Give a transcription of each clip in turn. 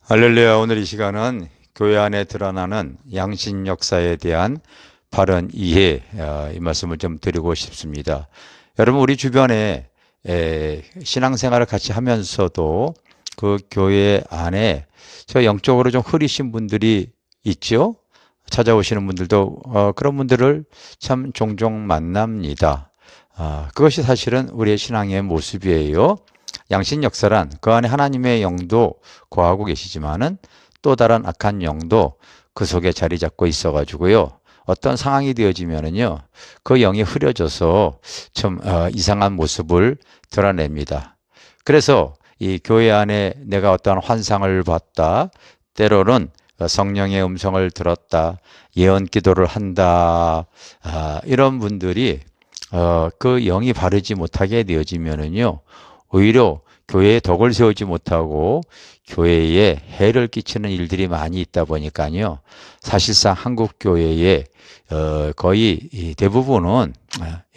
할렐루야. 오늘 이 시간은 교회 안에 드러나는 양신 역사에 대한 바른 이해, 이 말씀을 좀 드리고 싶습니다. 여러분, 우리 주변에 신앙생활을 같이 하면서도 그 교회 안에 저 영적으로 좀 흐리신 분들이 있죠. 찾아오시는 분들도 그런 분들을 참 종종 만납니다. 그것이 사실은 우리의 신앙의 모습이에요. 양신 역사란 그 안에 하나님의 영도 거하고 계시지만은 또 다른 악한 영도 그 속에 자리 잡고 있어 가지고요. 어떤 상황이 되어지면은요. 그 영이 흐려져서 좀 이상한 모습을 드러냅니다. 그래서 이 교회 안에 내가 어떠한 환상을 봤다. 때로는 성령의 음성을 들었다. 예언 기도를 한다. 이런 분들이 그 영이 바르지 못하게 되어지면은요. 오히려 교회에 덕을 세우지 못하고 교회에 해를 끼치는 일들이 많이 있다 보니까요. 사실상 한국 교회의 거의 대부분은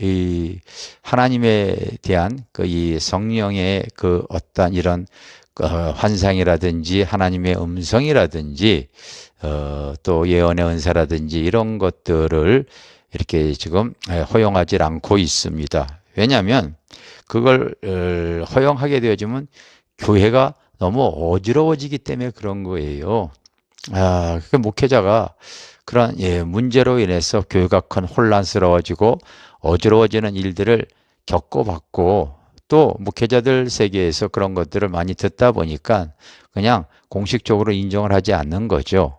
이 하나님에 대한 그 이 성령의 그 어떤 이런 환상이라든지 하나님의 음성이라든지 또 예언의 은사라든지 이런 것들을 이렇게 지금 허용하지 않고 있습니다. 왜냐하면 그걸 허용하게 되어지면 교회가 너무 어지러워지기 때문에 그런 거예요. 그 목회자가 그런 문제로 인해서 교회가 큰 혼란스러워지고 어지러워지는 일들을 겪어봤고 또 목회자들 세계에서 그런 것들을 많이 듣다 보니까 그냥 공식적으로 인정을 하지 않는 거죠.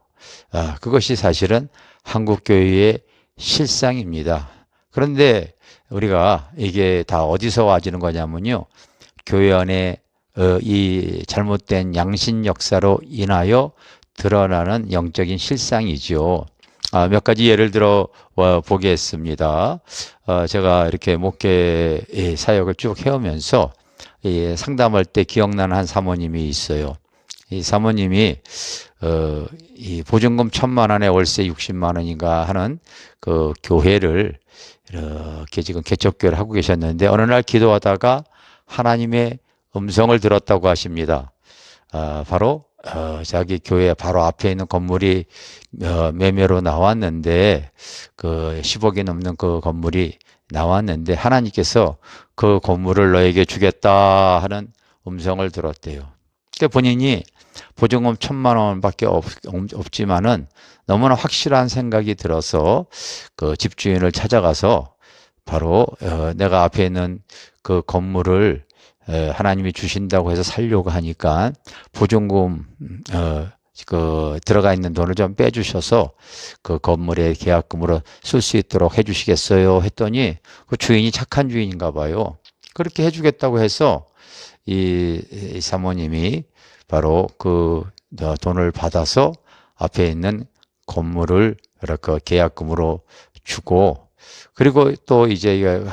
그것이 사실은 한국 교회의 실상입니다. 그런데 우리가 이게 다 어디서 와지는 거냐면요. 교회 안에 이 잘못된 양신 역사로 인하여 드러나는 영적인 실상이죠. 몇 가지 예를 들어 보겠습니다. 제가 이렇게 목회 사역을 쭉 해오면서 상담할 때 기억나는 한 사모님이 있어요. 이 사모님이 이 보증금 1,000만 원에 월세 60만 원인가 하는 그 교회를 이렇게 지금 개척교회를 하고 계셨는데 어느 날 기도하다가 하나님의 음성을 들었다고 하십니다. 바로 자기 교회 바로 앞에 있는 건물이 매매로 나왔는데 그 10억이 넘는 그 건물이 나왔는데 하나님께서 그 건물을 너에게 주겠다 하는 음성을 들었대요. 그러니까 본인이 보증금 1,000만 원밖에 없지만은 너무나 확실한 생각이 들어서 그 집주인을 찾아가서 바로 내가 앞에 있는 그 건물을 하나님이 주신다고 해서 살려고 하니까 보증금 그 들어가 있는 돈을 좀 빼주셔서 그 건물의 계약금으로 쓸 수 있도록 해주시겠어요 했더니 그 주인이 착한 주인인가 봐요. 그렇게 해주겠다고 해서 이 사모님이 바로 그 돈을 받아서 앞에 있는 건물을 이렇게 계약금으로 주고 그리고 또 이제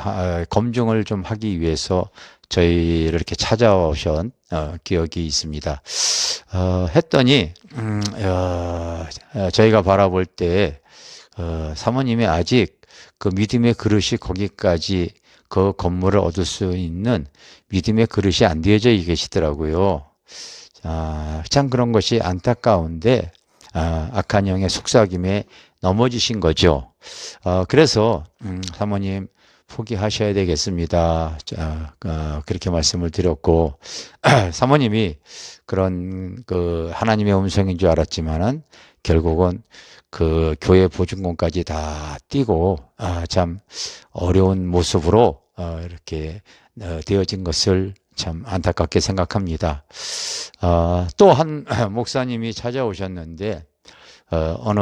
검증을 좀 하기 위해서 저희를 이렇게 찾아오신 기억이 있습니다. 했더니 저희가 바라볼 때 사모님이 아직 그 믿음의 그릇이 거기까지 그 건물을 얻을 수 있는 믿음의 그릇이 안 되어져 계시더라고요. 참 그런 것이 안타까운데 악한 영의 속삭임에 넘어지신 거죠. 그래서 사모님 포기하셔야 되겠습니다. 그렇게 말씀을 드렸고 사모님이 그런 그 하나님의 음성인 줄 알았지만은 결국은 그 교회 보증금까지 다 띄고 참 어려운 모습으로 이렇게 되어진 것을 참 안타깝게 생각합니다. 또 한 목사님이 찾아오셨는데 어느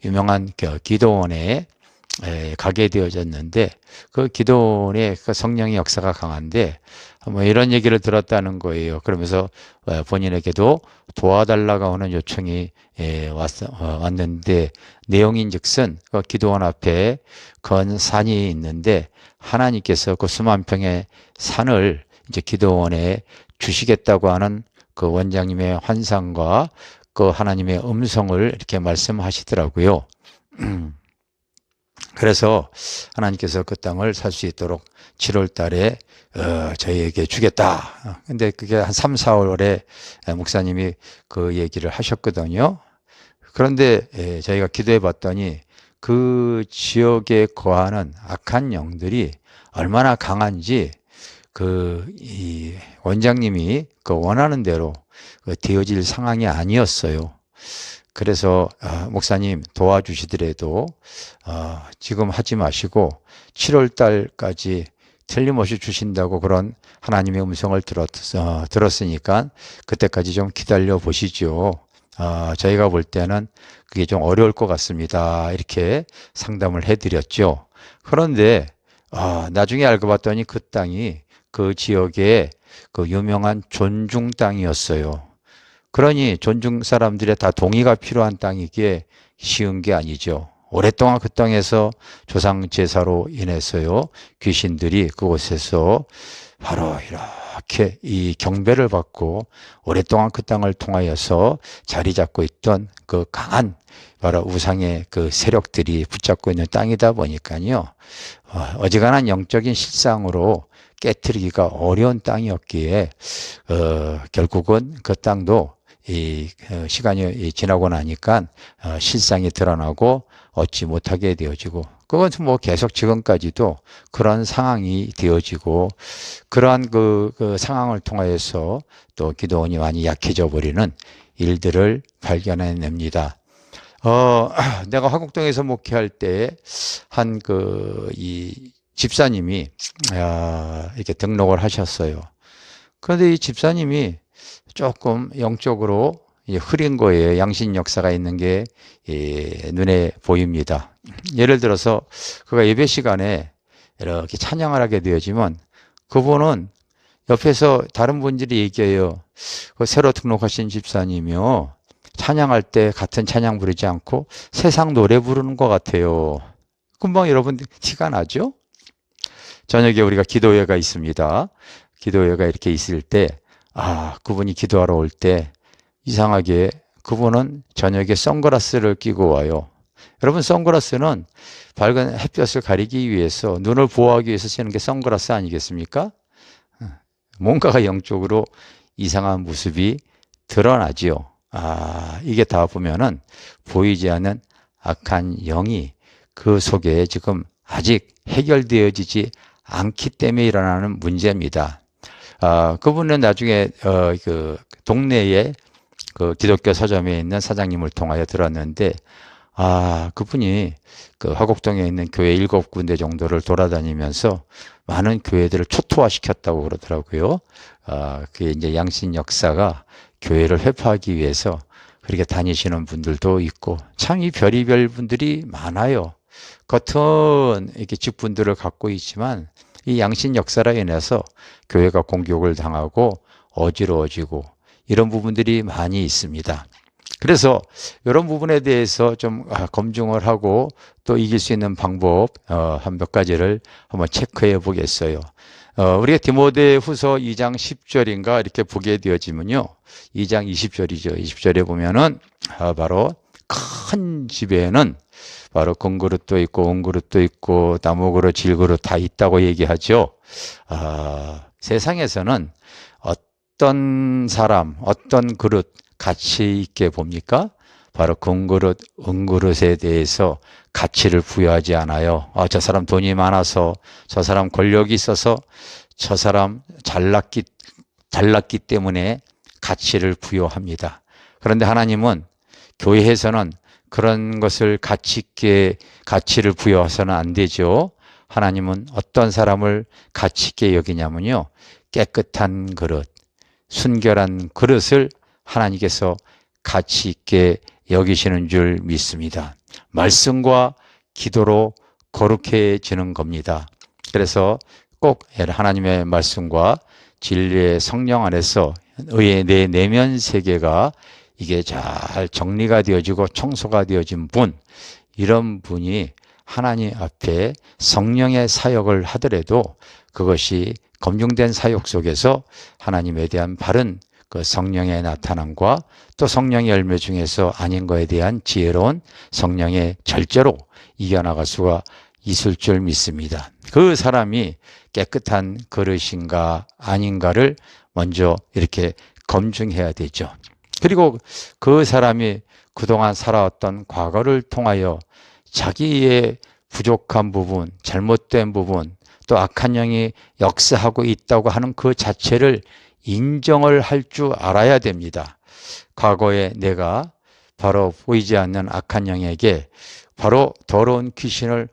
유명한 기도원에 가게 되어졌는데 그 기도원에 그 성령의 역사가 강한데 뭐 이런 얘기를 들었다는 거예요. 그러면서 본인에게도 도와달라고 하는 요청이 왔는데 내용인즉슨 그 기도원 앞에 건 산이 있는데 하나님께서 그 수만 평의 산을 이제 기도원에 주시겠다고 하는 그 원장님의 환상과 그 하나님의 음성을 이렇게 말씀하시더라고요. 그래서 하나님께서 그 땅을 살 수 있도록 7월 달에 저희에게 주겠다. 근데 그게 한 3, 4월에 목사님이 그 얘기를 하셨거든요. 그런데 저희가 기도해 봤더니 그 지역에 거하는 악한 영들이 얼마나 강한지 이 원장님이 그 원하는 대로 되어질 상황이 아니었어요. 그래서 목사님 도와주시더라도 지금 하지 마시고 7월 달까지 틀림없이 주신다고 그런 하나님의 음성을 들었으니까 그때까지 좀 기다려 보시죠. 저희가 볼 때는 그게 좀 어려울 것 같습니다. 이렇게 상담을 해드렸죠. 그런데 나중에 알고 봤더니 그 땅이 그 지역의 그 유명한 존중 땅이었어요. 그러니 존중 사람들의 다 동의가 필요한 땅이기에 쉬운 게 아니죠. 오랫동안 그 땅에서 조상 제사로 인해서요, 귀신들이 그곳에서 바로 이렇게 이 경배를 받고 오랫동안 그 땅을 통하여서 자리 잡고 있던 그 강한 바로 우상의 그 세력들이 붙잡고 있는 땅이다 보니까요, 어지간한 영적인 실상으로 깨트리기가 어려운 땅이었기에 결국은 그 땅도 이 시간이 지나고 나니까 실상이 드러나고 얻지 못하게 되어지고, 그것은 뭐 계속 지금까지도 그런 상황이 되어지고, 그러한 그 상황을 통하여서 또 기도원이 많이 약해져 버리는 일들을 발견해냅니다. 내가 화곡동에서 목회할 때 한 이 집사님이 이렇게 등록을 하셨어요. 그런데 이 집사님이 조금 영적으로 흐린 거예요. 양신 역사가 있는 게 눈에 보입니다. 예를 들어서 그가 예배 시간에 이렇게 찬양을 하게 되어지면 그분은 옆에서 다른 분들이 얘기해요. 그 새로 등록하신 집사님이요, 찬양할 때 같은 찬양 부르지 않고 세상 노래 부르는 것 같아요. 금방 여러분 티가 나죠? 저녁에 우리가 기도회가 있습니다. 기도회가 이렇게 있을 때 그분이 기도하러 올 때 이상하게 그분은 저녁에 선글라스를 끼고 와요. 여러분, 선글라스는 밝은 햇볕을 가리기 위해서, 눈을 보호하기 위해서 쓰는 게 선글라스 아니겠습니까? 뭔가가 영적으로 이상한 모습이 드러나지요. 이게 다 보면은 보이지 않는 악한 영이 그 속에 지금 아직 해결되어지지 않기 때문에 일어나는 문제입니다. 그분은 나중에 그 동네에 그 기독교 서점에 있는 사장님을 통하여 들었는데, 그분이 그 화곡동에 있는 교회 7군데 정도를 돌아다니면서 많은 교회들을 초토화시켰다고 그러더라고요. 그게 이제 양신 역사가 교회를 회파하기 위해서 그렇게 다니시는 분들도 있고, 참 이 별의별 분들이 많아요. 겉은 이렇게 직분들을 갖고 있지만 이 양신 역사로 인해서 교회가 공격을 당하고 어지러워지고 이런 부분들이 많이 있습니다. 그래서 이런 부분에 대해서 좀 검증을 하고 또 이길 수 있는 방법 한 몇 가지를 한번 체크해 보겠어요. 우리가 디모데후서 2장 10절인가 이렇게 보게 되어지면요, 2장 20절이죠. 20절에 보면은 바로 큰 집에는 바로 금그릇도 있고 은그릇도 있고 나무그릇, 질그릇 다 있다고 얘기하죠. 세상에서는 어떤 사람, 어떤 그릇 가치 있게 봅니까? 바로 금그릇, 은그릇에 대해서 가치를 부여하지 않아요. 저 사람 돈이 많아서, 저 사람 권력이 있어서, 저 사람 잘났기 때문에 가치를 부여합니다. 그런데 하나님은 교회에서는 그런 것을 가치 있게 가치를 부여해서는 안 되죠. 하나님은 어떤 사람을 가치 있게 여기냐면요, 깨끗한 그릇, 순결한 그릇을 하나님께서 가치 있게 여기시는 줄 믿습니다. 말씀과 기도로 거룩해지는 겁니다. 그래서 꼭 하나님의 말씀과 진리의 성령 안에서 의의 내 내면 세계가 이게 잘 정리가 되어지고 청소가 되어진 분, 이런 분이 하나님 앞에 성령의 사역을 하더라도 그것이 검증된 사역 속에서 하나님에 대한 바른 그 성령의 나타남과 또 성령의 열매 중에서 아닌 거에 대한 지혜로운 성령의 절제로 이겨나갈 수가 있을 줄 믿습니다. 그 사람이 깨끗한 그릇인가 아닌가를 먼저 이렇게 검증해야 되죠. 그리고 그 사람이 그동안 살아왔던 과거를 통하여 자기의 부족한 부분, 잘못된 부분, 또 악한 영이 역사하고 있다고 하는 그 자체를 인정을 할 줄 알아야 됩니다. 과거에 내가 바로 보이지 않는 악한 영에게 바로 더러운 귀신을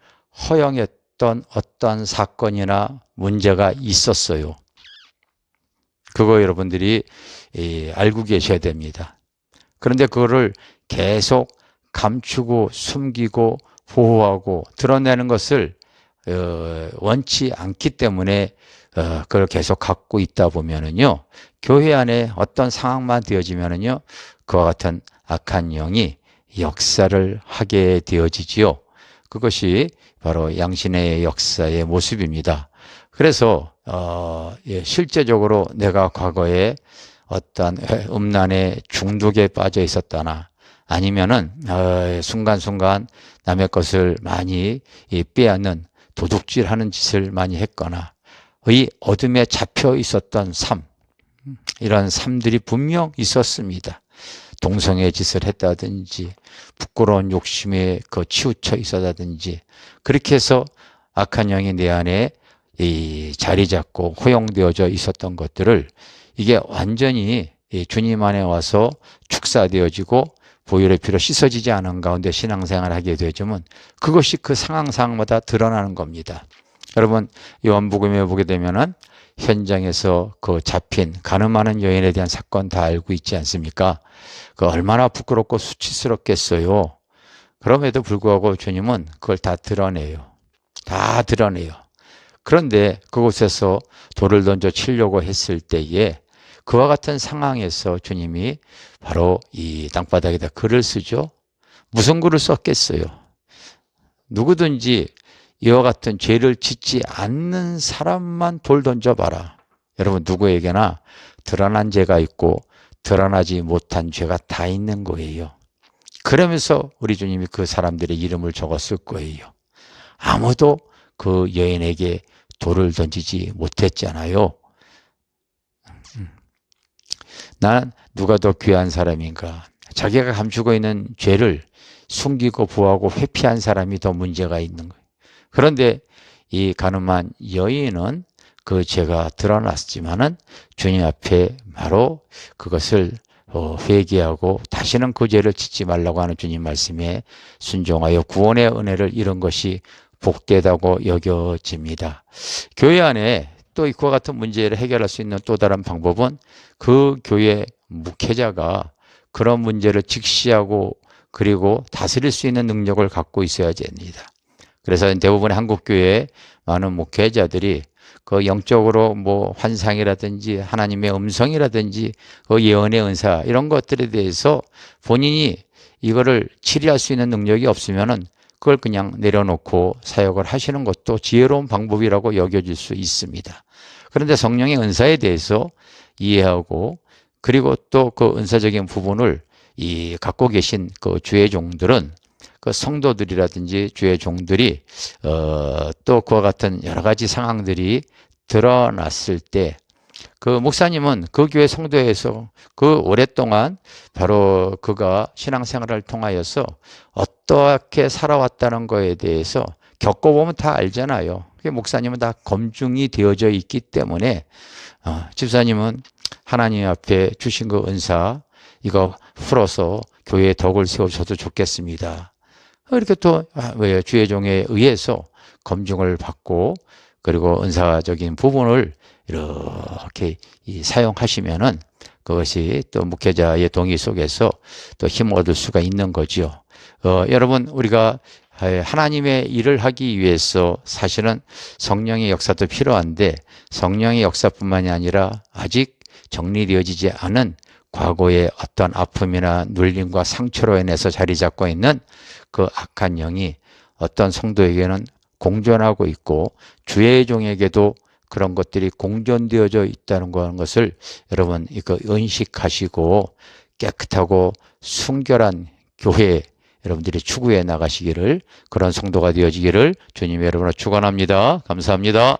허용했던 어떤 사건이나 문제가 있었어요. 그거 여러분들이 알고 계셔야 됩니다. 그런데 그거를 계속 감추고 숨기고 보호하고 드러내는 것을 원치 않기 때문에 그걸 계속 갖고 있다 보면은요, 교회 안에 어떤 상황만 되어지면은요, 그와 같은 악한 영이 역사를 하게 되어지지요. 그것이 바로 양신의 역사의 모습입니다. 그래서 실제적으로 내가 과거에 어떤 음란의 중독에 빠져 있었다나 아니면은 순간순간 남의 것을 많이 빼앗는 도둑질하는 짓을 많이 했거나 의 어둠에 잡혀 있었던 삶, 이런 삶들이 분명 있었습니다. 동성애 짓을 했다든지 부끄러운 욕심에 치우쳐 있었다든지 그렇게 해서 악한 영이 내 안에 자리 잡고 허용되어져 있었던 것들을 이게 완전히 주님 안에 와서 축사되어지고 보혈의 피로 씻어지지 않은 가운데 신앙생활을 하게 되어지면 그것이 그 상황마다 드러나는 겁니다. 여러분 요한복음에 보게 되면은 현장에서 그 잡힌 간음하는 여인에 대한 사건 다 알고 있지 않습니까? 그 얼마나 부끄럽고 수치스럽겠어요. 그럼에도 불구하고 주님은 그걸 다 드러내요. 다 드러내요. 그런데 그곳에서 돌을 던져 치려고 했을 때에 그와 같은 상황에서 주님이 바로 이 땅바닥에다 글을 쓰죠. 무슨 글을 썼겠어요? 누구든지 이와 같은 죄를 짓지 않는 사람만 돌 던져봐라. 여러분 누구에게나 드러난 죄가 있고 드러나지 못한 죄가 다 있는 거예요. 그러면서 우리 주님이 그 사람들의 이름을 적었을 거예요. 아무도 그 여인에게 돌을 던지지 못했잖아요. 난 누가 더 귀한 사람인가? 자기가 감추고 있는 죄를 숨기고 보호하고 회피한 사람이 더 문제가 있는 거예요. 그런데 이 간음한 여인은 그 죄가 드러났지만은 주님 앞에 바로 그것을 회개하고 다시는 그 죄를 짓지 말라고 하는 주님 말씀에 순종하여 구원의 은혜를 이룬 것이 복되다고 여겨집니다. 교회 안에 또 이와 같은 문제를 해결할 수 있는 또 다른 방법은 그 교회 목회자가 그런 문제를 직시하고 그리고 다스릴 수 있는 능력을 갖고 있어야 됩니다. 그래서 대부분의 한국교회에 많은 목회자들이 그 영적으로 뭐 환상이라든지 하나님의 음성이라든지 그 예언의 은사 이런 것들에 대해서 본인이 이거를 치리할 수 있는 능력이 없으면은 그걸 그냥 내려놓고 사역을 하시는 것도 지혜로운 방법이라고 여겨질 수 있습니다. 그런데 성령의 은사에 대해서 이해하고 그리고 또 그 은사적인 부분을 갖고 계신 그 주의 종들은 그 성도들이라든지 주의 종들이 또 그와 같은 여러 가지 상황들이 드러났을 때 그 목사님은 그 교회 성도에서 그 오랫동안 바로 그가 신앙생활을 통하여서 어떻게 살아왔다는 거에 대해서 겪어보면 다 알잖아요. 목사님은 다 검증이 되어져 있기 때문에 집사님은 하나님 앞에 주신 그 은사 이거 풀어서 교회에 덕을 세워줘도 좋겠습니다. 이렇게 또 주의 종에 의해서 검증을 받고 그리고 은사적인 부분을 이렇게 사용하시면은 그것이 또 목회자의 동의 속에서 또 힘을 얻을 수가 있는 거죠. 여러분 우리가 하나님의 일을 하기 위해서 사실은 성령의 역사도 필요한데 성령의 역사뿐만이 아니라 아직 정리되어지지 않은 과거의 어떤 아픔이나 눌림과 상처로 인해서 자리 잡고 있는 그 악한 영이 어떤 성도에게는 공존하고 있고 주의 종에게도 그런 것들이 공존되어져 있다는 것을 여러분 이거 인식하시고 깨끗하고 순결한 교회 여러분들이 추구해 나가시기를, 그런 성도가 되어지기를 주님 여러분을 축원합니다. 감사합니다.